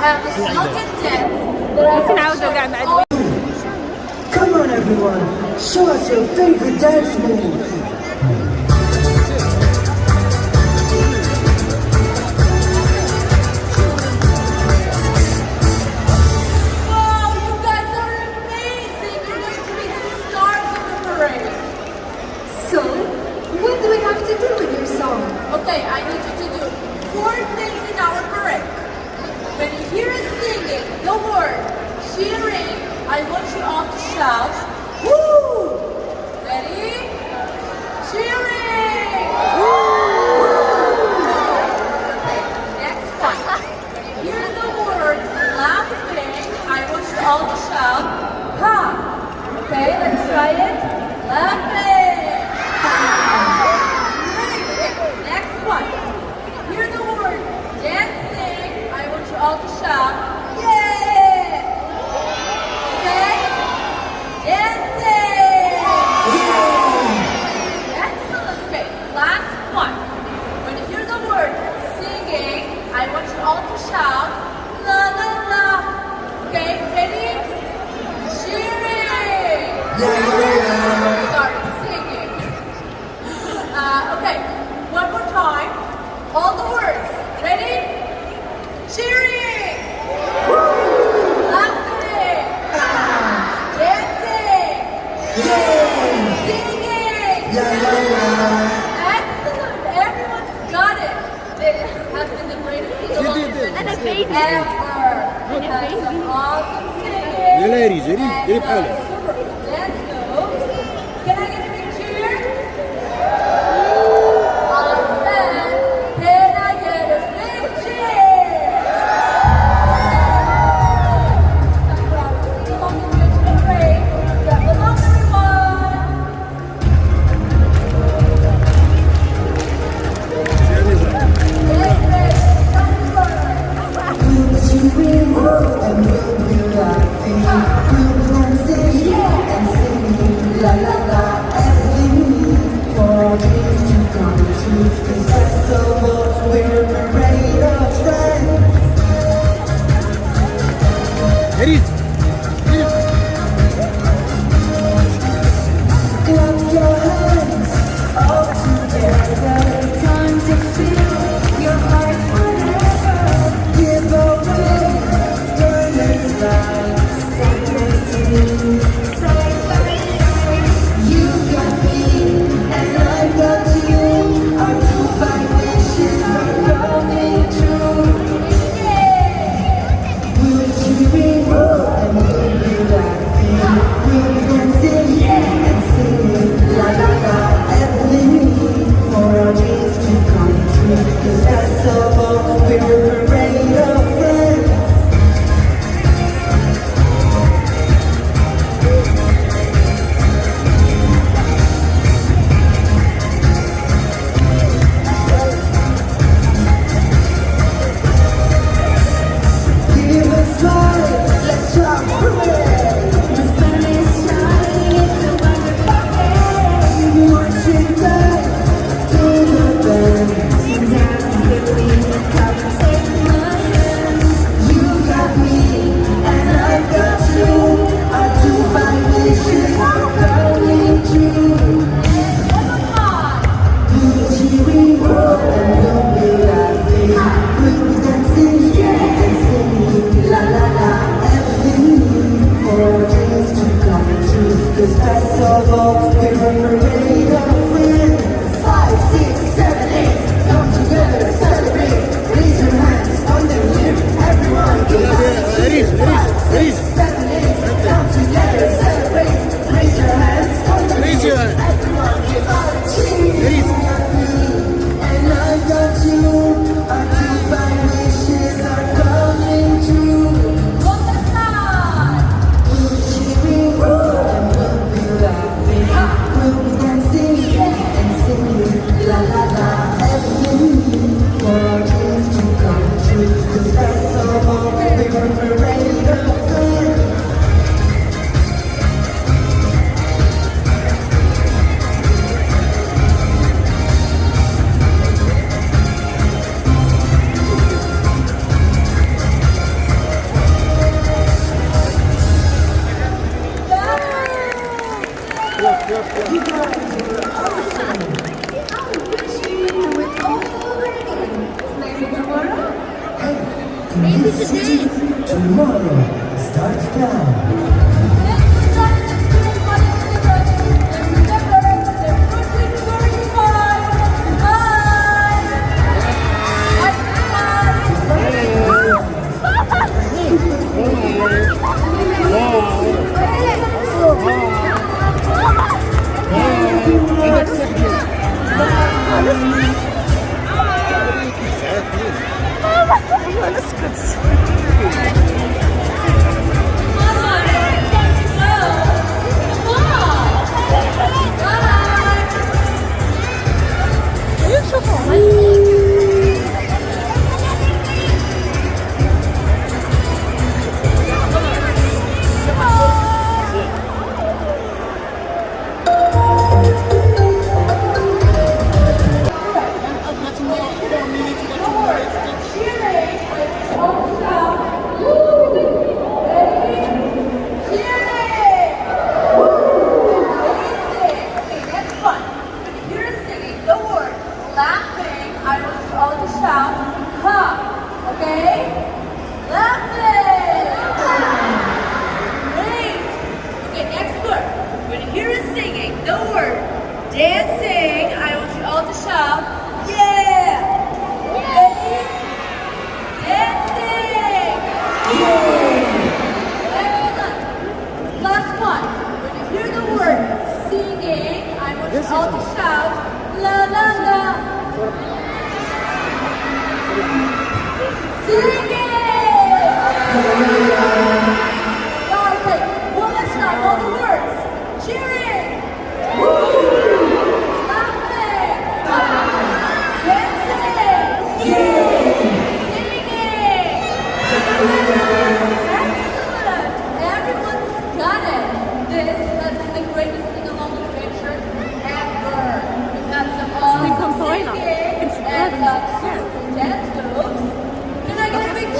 Look at this. نعاودو كاع بعد. Come on everyone, show us your favorite dance move. Wow, you guys are amazing. You're going to be the stars of the parade. So, what do we have to do with your song? Okay, I need you to do 4 things in our parade. When you hear us singing the word cheering, I want you all to shout, woo! Ready? Cheering! Okay, next one. When you hear the word laughing, I want you all to shout, ha! Okay, let's try it. Laughing! Great. Okay, next one. Hear the word dancing, I want you all to shout, yeah! Okay? Dancing! Excellent. Okay, last one. When you hear the word singing, I want you all to shout, la la la. Okay, ready? Cheering! Sorry, singing. Okay, one more time. All the words. Ready? Cheering! Laughing! Dancing! Singing! Excellent! Everyone's got it. This has been the greatest thing أنا baby. ever. We've had some awesome singing. يلا يا ريت ديري بحالك. Super dance moves. Can I get a big cheer? Awesome. Can I get a big cheer? Sing along in the parade. Clap along, everyone. Get ready. Come to work. We'll be cheering and we'll be laughing. We'll be dancing This city tomorrow starts now. Dancing, I want you all to shout, yeah! Ready? Dancing! Yeah! Excellent. Last one. When you hear the word singing, I want you all to shout, la la la. Singing! Okay, one last time, all the words. Cheering! Woo! Dance moves. Can I get a big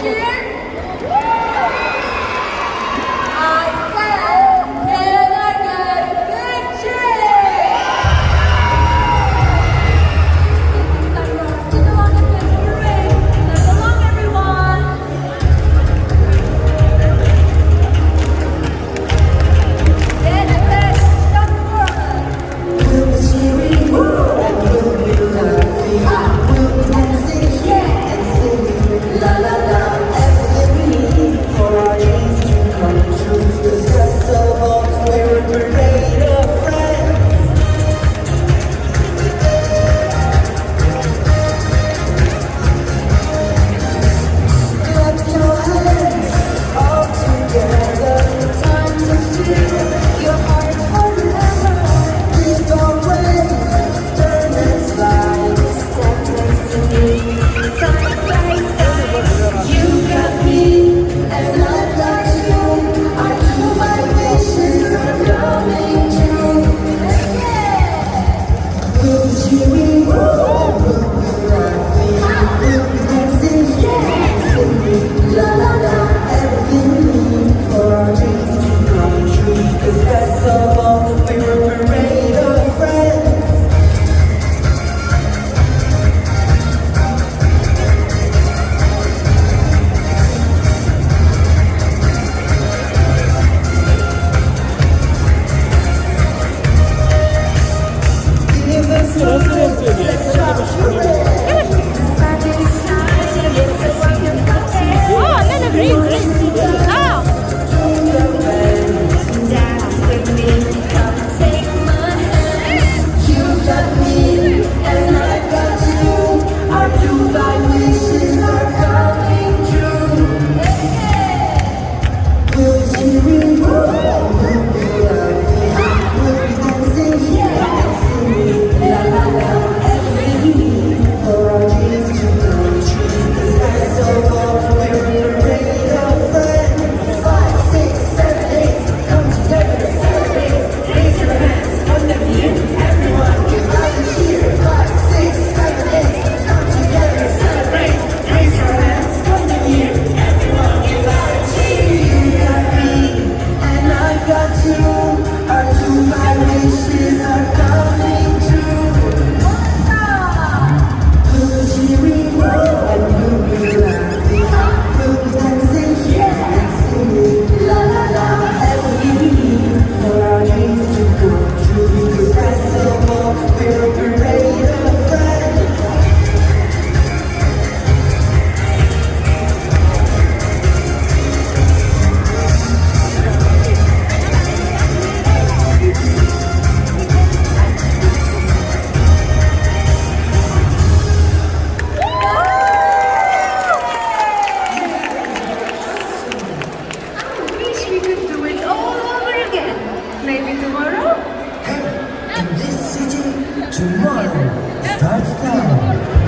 Tomorrow starts now.